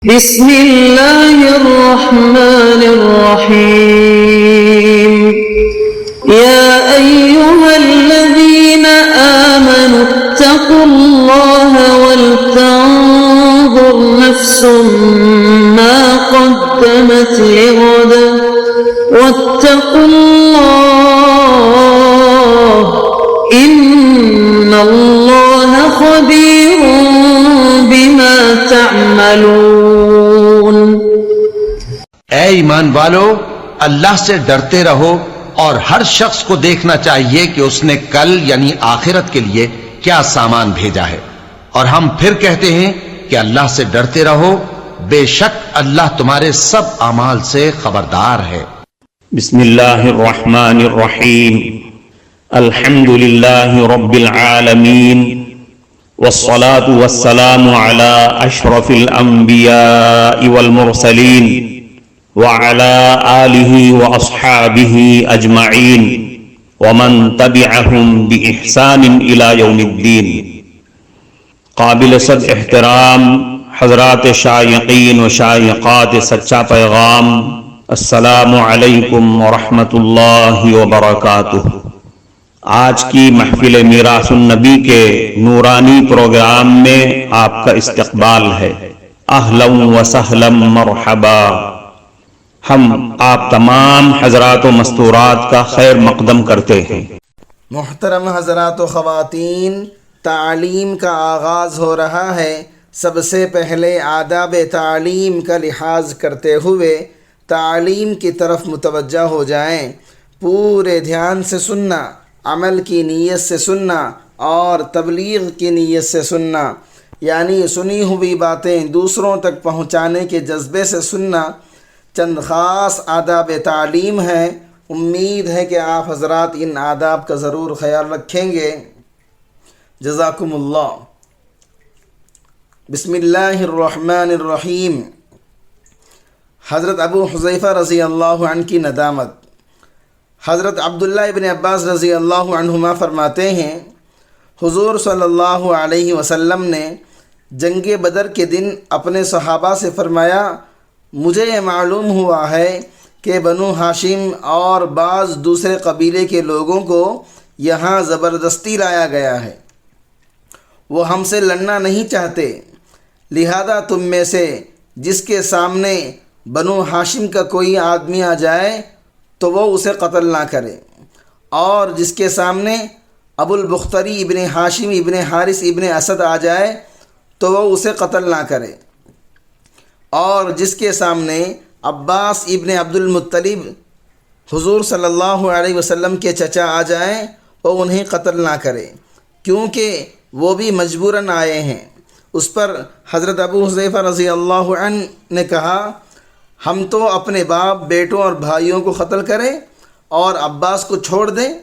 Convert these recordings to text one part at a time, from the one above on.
بسم اللہ الرحمن الرحیم یا ایہا الذین آمنوا اتقوا اللہ ولتنظر نفس ما قدمت لغد واتقوا اللہ ان اللہ خبیر بما تعملون۔ اے ایمان والو، اللہ سے ڈرتے رہو اور ہر شخص کو دیکھنا چاہیے کہ اس نے کل یعنی آخرت کے لیے کیا سامان بھیجا ہے، اور ہم پھر کہتے ہیں کہ اللہ سے ڈرتے رہو، بے شک اللہ تمہارے سب اعمال سے خبردار ہے۔ بسم اللہ الرحمن الرحیم، الحمد للہ رب العالمین، والصلاة والسلام على اشرف الانبیاء والمرسلین وعلى آلہ واصحابہ اجمعین ومن تبعہم بإحسان الى یوم الدین۔ قابل صد احترام حضرات شائقین و شائقات سچا پیغام، السلام علیکم ورحمۃ اللہ وبرکاتہ۔ آج کی محفل میراث النبی کے نورانی پروگرام میں آپ کا استقبال ہے۔ اہلا و سہلا مرحبا۔ ہم آپ تمام حضرات و مستورات کا خیر مقدم کرتے ہیں۔ محترم حضرات و خواتین، تعلیم کا آغاز ہو رہا ہے۔ سب سے پہلے آداب تعلیم کا لحاظ کرتے ہوئے تعلیم کی طرف متوجہ ہو جائیں۔ پورے دھیان سے سننا، عمل کی نیت سے سننا اور تبلیغ کی نیت سے سننا، یعنی سنی ہوئی باتیں دوسروں تک پہنچانے کے جذبے سے سننا۔ چند خاص آداب تعلیم ہیں، امید ہے کہ آپ حضرات ان آداب کا ضرور خیال رکھیں گے۔ جزاکم اللہ۔ بسم اللہ الرحمن الرحیم۔ حضرت ابو حذیفہ رضی اللہ عنہ کی ندامت۔ حضرت عبداللہ ابن عباس رضی اللہ عنہما فرماتے ہیں، حضور صلی اللہ علیہ وسلم نے جنگ بدر کے دن اپنے صحابہ سے فرمایا، مجھے یہ معلوم ہوا ہے کہ بنو ہاشم اور بعض دوسرے قبیلے کے لوگوں کو یہاں زبردستی لایا گیا ہے، وہ ہم سے لڑنا نہیں چاہتے، لہذا تم میں سے جس کے سامنے بنو ہاشم کا کوئی آدمی آ جائے تو وہ اسے قتل نہ کرے، اور جس کے سامنے ابو البختری ابن ہاشم ابن حارث ابن اسد آ جائے تو وہ اسے قتل نہ کرے، اور جس کے سامنے عباس ابن عبد المطلب حضور صلی اللہ علیہ وسلم کے چچا آ جائیں وہ انہیں قتل نہ کرے، کیونکہ وہ بھی مجبوراً آئے ہیں۔ اس پر حضرت ابو حذیفہ رضی اللہ عنہ نے کہا، ہم تو اپنے باپ، بیٹوں اور بھائیوں کو قتل کریں اور عباس کو چھوڑ دیں؟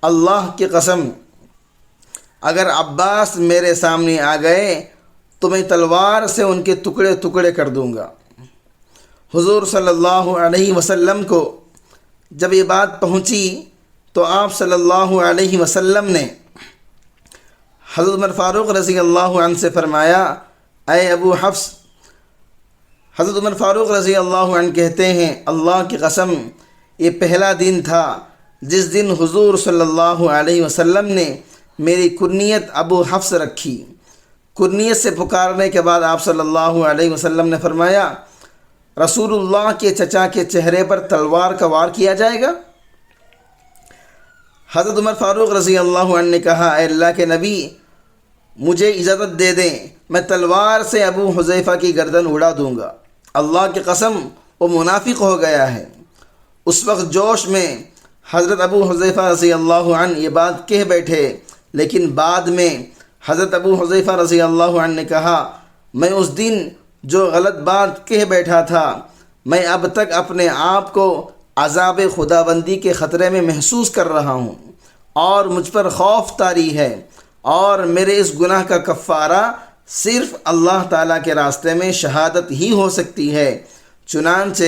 اللہ کی قسم، اگر عباس میرے سامنے آ گئے تو میں تلوار سے ان کے ٹکڑے ٹکڑے کر دوں گا۔ حضور صلی اللہ علیہ وسلم کو جب یہ بات پہنچی تو آپ صلی اللہ علیہ وسلم نے حضرت عمر فاروق رضی اللہ عنہ سے فرمایا، اے ابو حفص۔ حضرت عمر فاروق رضی اللہ عنہ کہتے ہیں، اللہ کی قسم یہ پہلا دن تھا جس دن حضور صلی اللہ علیہ وسلم نے میری کنیت ابو حفص رکھی۔ کنیت سے پکارنے کے بعد آپ صلی اللہ علیہ وسلم نے فرمایا، رسول اللہ کے چچا کے چہرے پر تلوار کا وار کیا جائے گا؟ حضرت عمر فاروق رضی اللہ عنہ نے کہا، اے اللہ کے نبی، مجھے اجازت دے دیں، میں تلوار سے ابو حذیفہ کی گردن اڑا دوں گا۔ اللہ کی قسم وہ منافق ہو گیا ہے۔ اس وقت جوش میں حضرت ابو حذیفہ رضی اللہ عنہ یہ بات کہہ بیٹھے، لیکن بعد میں حضرت ابو حذیفہ رضی اللہ عنہ نے کہا، میں اس دن جو غلط بات کہہ بیٹھا تھا، میں اب تک اپنے آپ کو عذاب خداوندی کے خطرے میں محسوس کر رہا ہوں اور مجھ پر خوف طاری ہے، اور میرے اس گناہ کا کفارہ صرف اللہ تعالیٰ کے راستے میں شہادت ہی ہو سکتی ہے۔ چنانچہ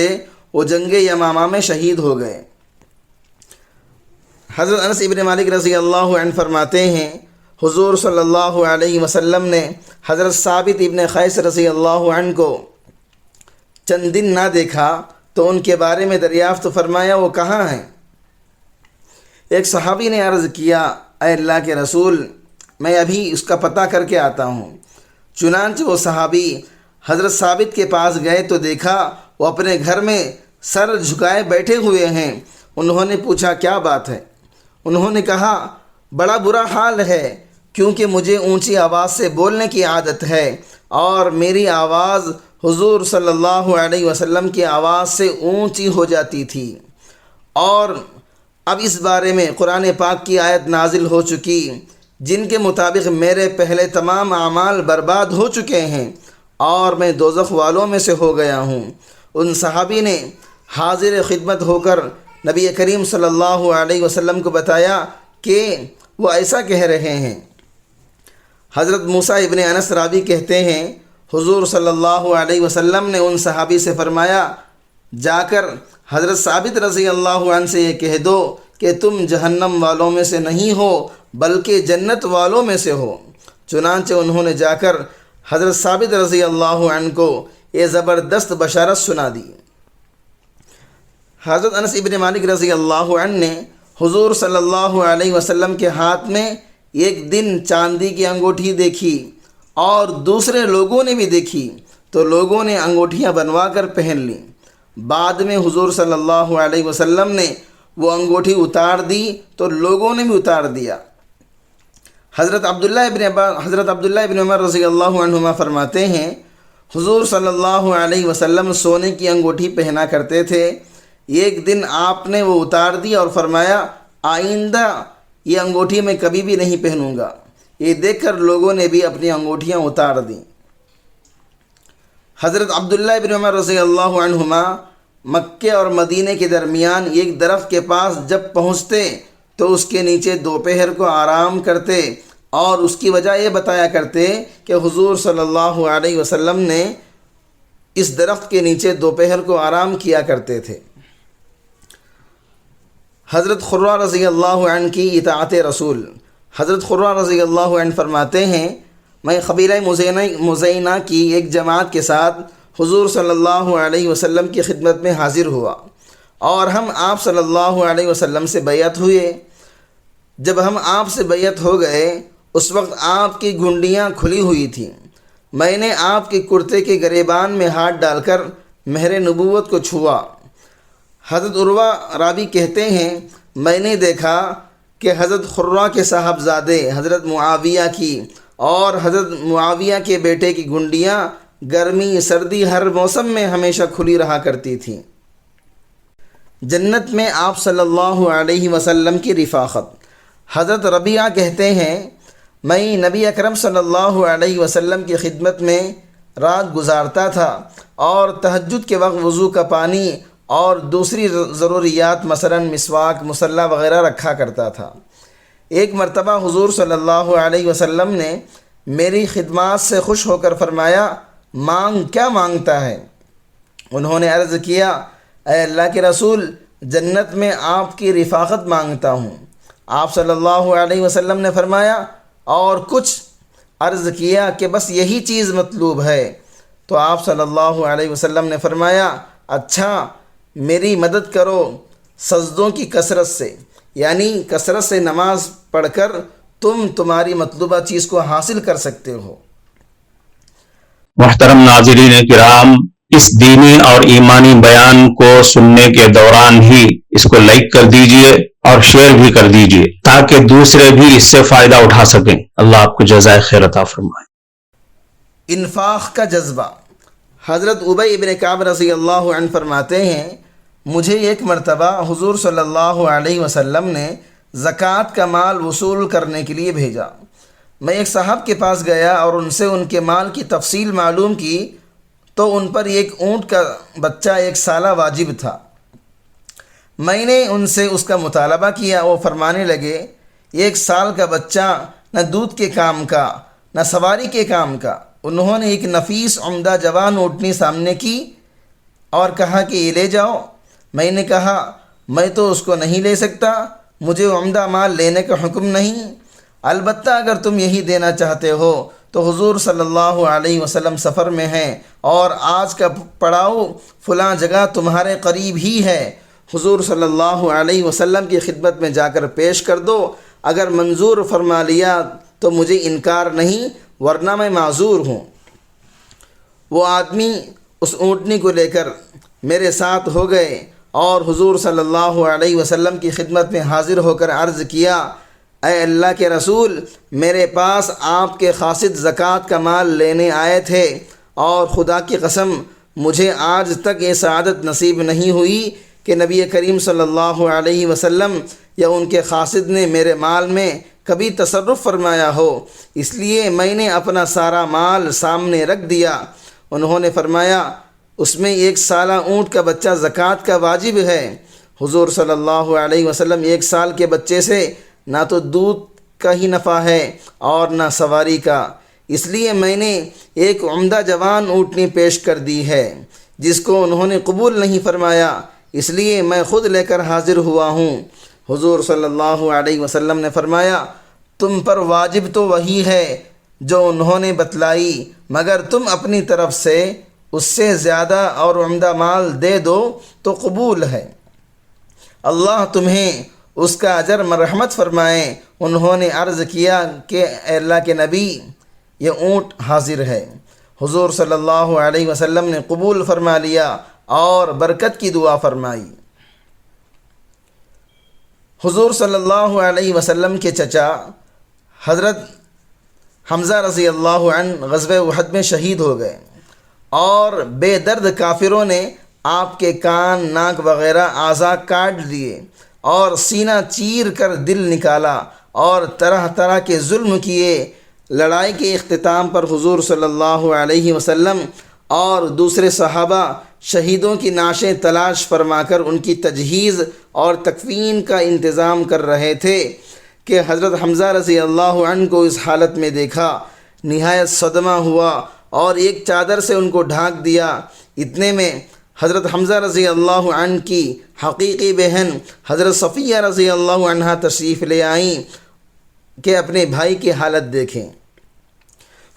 وہ جنگ یمامہ میں شہید ہو گئے۔ حضرت انس ابن مالک رضی اللہ عنہ فرماتے ہیں، حضور صلی اللہ علیہ وسلم نے حضرت ثابت ابن قیس رضی اللہ عنہ کو چند دن نہ دیکھا تو ان کے بارے میں دریافت فرمایا وہ کہاں ہیں؟ ایک صحابی نے عرض کیا اے اللہ کے رسول میں ابھی اس کا پتہ کر کے آتا ہوں۔ چنانچہ وہ صحابی حضرت ثابت کے پاس گئے تو دیکھا وہ اپنے گھر میں سر جھکائے بیٹھے ہوئے ہیں۔ انہوں نے پوچھا کیا بات ہے؟ انہوں نے کہا بڑا برا حال ہے، کیونکہ مجھے اونچی آواز سے بولنے کی عادت ہے اور میری آواز حضور صلی اللہ علیہ وسلم کی آواز سے اونچی ہو جاتی تھی، اور اب اس بارے میں قرآن پاک کی آیت نازل ہو چکی جن کے مطابق میرے پہلے تمام اعمال برباد ہو چکے ہیں اور میں دوزخ والوں میں سے ہو گیا ہوں۔ ان صحابی نے حاضر خدمت ہو کر نبی کریم صلی اللہ علیہ وسلم کو بتایا کہ وہ ایسا کہہ رہے ہیں۔ حضرت موسیٰ ابن انس راوی کہتے ہیں حضور صلی اللہ علیہ وسلم نے ان صحابی سے فرمایا جا کر حضرت ثابت رضی اللہ عنہ سے یہ کہہ دو کہ تم جہنم والوں میں سے نہیں ہو بلکہ جنت والوں میں سے ہو۔ چنانچہ انہوں نے جا کر حضرت ثابت رضی اللہ عنہ کو یہ زبردست بشارت سنا دی۔ حضرت انس ابن مالک رضی اللہ عنہ نے حضور صلی اللہ علیہ وسلم کے ہاتھ میں ایک دن چاندی کی انگوٹھی دیکھی اور دوسرے لوگوں نے بھی دیکھی تو لوگوں نے انگوٹھیاں بنوا کر پہن لیں۔ بعد میں حضور صلی اللہ علیہ وسلم نے وہ انگوٹھی اتار دی تو لوگوں نے بھی اتار دیا۔ حضرت عبداللہ ابن عمر رضی اللہ عنہما فرماتے ہیں حضور صلی اللہ علیہ وسلم سونے کی انگوٹھی پہنا کرتے تھے۔ ایک دن آپ نے وہ اتار دی اور فرمایا آئندہ یہ انگوٹھی میں کبھی بھی نہیں پہنوں گا۔ یہ دیکھ کر لوگوں نے بھی اپنی انگوٹھیاں اتار دیں۔ حضرت عبداللہ ابن عمر رضی اللہ عنہما مکے اور مدینہ کے درمیان ایک درخت کے پاس جب پہنچتے تو اس کے نیچے دوپہر کو آرام کرتے اور اس کی وجہ یہ بتایا کرتے کہ حضور صلی اللہ علیہ وسلم نے اس درخت کے نیچے دوپہر کو آرام کیا کرتے تھے۔ حضرت خرہ رضی اللہ عنہ کی اطاعت رسول۔ حضرت خرہ رضی اللہ عنہ فرماتے ہیں میں قبیلہ مزینہ کی ایک جماعت کے ساتھ حضور صلی اللہ علیہ وسلم کی خدمت میں حاضر ہوا اور ہم آپ صلی اللہ علیہ وسلم سے بیعت ہوئے۔ جب ہم آپ سے بیعت ہو گئے اس وقت آپ کی گھنڈیاں کھلی ہوئی تھیں۔ میں نے آپ کے کرتے کے گریبان میں ہاتھ ڈال کر مہر نبوت کو چھوا۔ حضرت عروہ راوی کہتے ہیں میں نے دیکھا کہ حضرت خرہ کے صاحبزادے حضرت معاویہ کی اور حضرت معاویہ کے بیٹے کی گھنڈیاں گرمی سردی ہر موسم میں ہمیشہ کھلی رہا کرتی تھیں۔ جنت میں آپ صلی اللہ علیہ وسلم کی رفاقت۔ حضرت ربیعہ کہتے ہیں میں نبی اکرم صلی اللہ علیہ وسلم کی خدمت میں رات گزارتا تھا اور تہجد کے وقت وضو کا پانی اور دوسری ضروریات مثلا مسواک مصلی وغیرہ رکھا کرتا تھا۔ ایک مرتبہ حضور صلی اللہ علیہ وسلم نے میری خدمات سے خوش ہو کر فرمایا مانگ کیا مانگتا ہے؟ انہوں نے عرض کیا اے اللہ کے رسول جنت میں آپ کی رفاقت مانگتا ہوں۔ آپ صلی اللہ علیہ وسلم نے فرمایا اور کچھ؟ عرض کیا کہ بس یہی چیز مطلوب ہے۔ تو آپ صلی اللہ علیہ وسلم نے فرمایا اچھا میری مدد کرو سجدوں کی کثرت سے، یعنی کثرت سے نماز پڑھ کر تم تمہاری مطلوبہ چیز کو حاصل کر سکتے ہو۔ محترم ناظرین کرام، اس دینی اور ایمانی بیان کو سننے کے دوران ہی اس کو لائک کر دیجئے اور شیئر بھی کر دیجئے تاکہ دوسرے بھی اس سے فائدہ اٹھا سکیں۔ اللہ آپ کو جزائے خیر عطا فرمائے۔ انفاق کا جذبہ۔ حضرت ابی ابن کعب رضی اللہ عنہ فرماتے ہیں مجھے ایک مرتبہ حضور صلی اللہ علیہ وسلم نے زکوٰۃ کا مال وصول کرنے کے لیے بھیجا۔ میں ایک صاحب کے پاس گیا اور ان سے ان کے مال کی تفصیل معلوم کی تو ان پر ایک اونٹ کا بچہ 1 سالہ واجب تھا۔ میں نے ان سے اس کا مطالبہ کیا۔ وہ فرمانے لگے 1 سال کا بچہ نہ دودھ کے کام کا نہ سواری کے کام کا۔ انہوں نے ایک نفیس عمدہ جوان اونٹنی سامنے کی اور کہا کہ یہ لے جاؤ۔ میں نے کہا میں تو اس کو نہیں لے سکتا، مجھے عمدہ مال لینے کا حکم نہیں، البتہ اگر تم یہی دینا چاہتے ہو تو حضور صلی اللہ علیہ وسلم سفر میں ہیں اور آج کا پڑاؤ فلاں جگہ تمہارے قریب ہی ہے، حضور صلی اللہ علیہ وسلم کی خدمت میں جا کر پیش کر دو، اگر منظور فرما لیا تو مجھے انکار نہیں، ورنہ میں معذور ہوں۔ وہ آدمی اس اونٹنی کو لے کر میرے ساتھ ہو گئے اور حضور صلی اللہ علیہ وسلم کی خدمت میں حاضر ہو کر عرض کیا، اے اللہ کے رسول، میرے پاس آپ کے قاصد زکوٰۃ کا مال لینے آئے تھے، اور خدا کی قسم مجھے آج تک یہ سعادت نصیب نہیں ہوئی کہ نبی کریم صلی اللہ علیہ وسلم یا ان کے قاصد نے میرے مال میں کبھی تصرف فرمایا ہو، اس لیے میں نے اپنا سارا مال سامنے رکھ دیا۔ انہوں نے فرمایا، اس میں 1 سالہ اونٹ کا بچہ زکوٰۃ کا واجب ہے۔ حضور صلی اللہ علیہ وسلم 1 سال کے بچے سے نہ تو دودھ کا ہی نفع ہے اور نہ سواری کا، اس لیے میں نے ایک عمدہ جوان اونٹنی پیش کر دی ہے، جس کو انہوں نے قبول نہیں فرمایا، اس لیے میں خود لے کر حاضر ہوا ہوں۔ حضور صلی اللہ علیہ وسلم نے فرمایا، تم پر واجب تو وہی ہے جو انہوں نے بتلائی، مگر تم اپنی طرف سے اس سے زیادہ اور عمدہ مال دے دو تو قبول ہے، اللہ تمہیں اس کا اجر مرحمت فرمائے۔ انہوں نے عرض کیا کہ اے اللہ کے نبی، یہ اونٹ حاضر ہے۔ حضور صلی اللہ علیہ وسلم نے قبول فرما لیا اور برکت کی دعا فرمائی۔ حضور صلی اللہ علیہ وسلم کے چچا حضرت حمزہ رضی اللہ عنہ غزوہ احد میں شہید ہو گئے، اور بے درد کافروں نے آپ کے کان، ناک وغیرہ اعضاء کاٹ دیے اور سینہ چیر کر دل نکالا اور طرح طرح کے ظلم کیے۔ لڑائی کے اختتام پر حضور صلی اللہ علیہ وسلم اور دوسرے صحابہ شہیدوں کی نعشیں تلاش فرما کر ان کی تجہیز اور تکفین کا انتظام کر رہے تھے کہ حضرت حمزہ رضی اللہ عنہ کو اس حالت میں دیکھا، نہایت صدمہ ہوا اور ایک چادر سے ان کو ڈھانک دیا۔ اتنے میں حضرت حمزہ رضی اللہ عنہ کی حقیقی بہن حضرت صفیہ رضی اللہ عنہ تشریف لے آئیں کہ اپنے بھائی کی حالت دیکھیں۔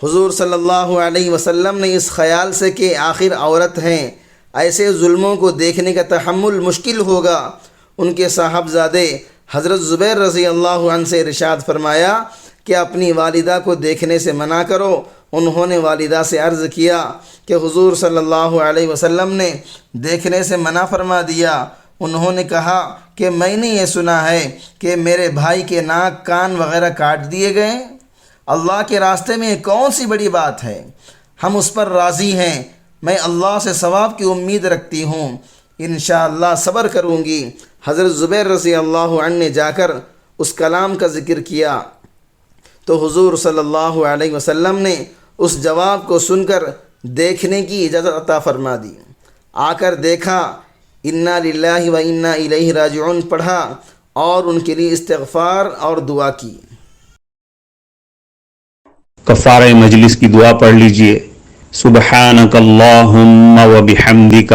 حضور صلی اللہ علیہ وسلم نے اس خیال سے کہ آخر عورت ہیں، ایسے ظلموں کو دیکھنے کا تحمل مشکل ہوگا، ان کے صاحبزادے حضرت زبیر رضی اللہ عنہ سے ارشاد فرمایا کہ اپنی والدہ کو دیکھنے سے منع کرو۔ انہوں نے والدہ سے عرض کیا کہ حضور صلی اللہ علیہ وسلم نے دیکھنے سے منع فرما دیا۔ انہوں نے کہا کہ میں نے یہ سنا ہے کہ میرے بھائی کے ناک، کان وغیرہ کاٹ دیے گئے، اللہ کے راستے میں کون سی بڑی بات ہے، ہم اس پر راضی ہیں، میں اللہ سے ثواب کی امید رکھتی ہوں، انشاءاللہ صبر کروں گی۔ حضرت زبیر رضی اللہ عنہ نے جا کر اس کلام کا ذکر کیا تو حضور صلی اللہ علیہ وسلم نے اس جواب کو سن کر دیکھنے کی اجازت عطا فرما دی۔ آ کر دیکھا، انا للہ و انا الیہ راجعون پڑھا اور ان کے لیے استغفار اور دعا کی۔ کفارہ مجلس کی دعا پڑھ لیجئے۔ سبحانک اللہم و بحمدک،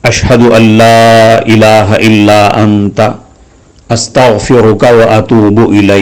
اشہد ان لا الہ الا انت، استغفرک و اتوب الیک۔